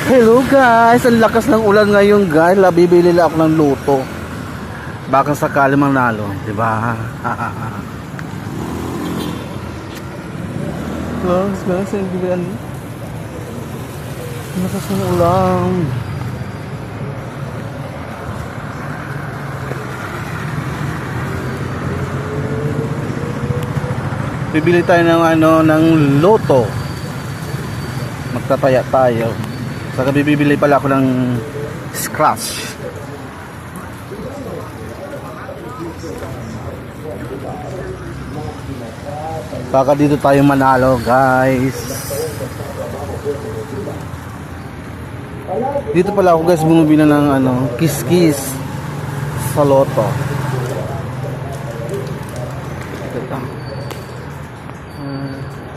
Hello guys, ang lakas ng ulan ngayon guys. Bibili lang ako ng loto. Baka sakali manalo, di ba? Guys, ang bibilan. Lakas ng ulan. Bibili tayo ng loto. Magtataya tayo. Saka bibili pala ako ng scratch. Baka dito tayo manalo, guys. Dito pala ako guys bumibili ng kiss-kiss sa loto.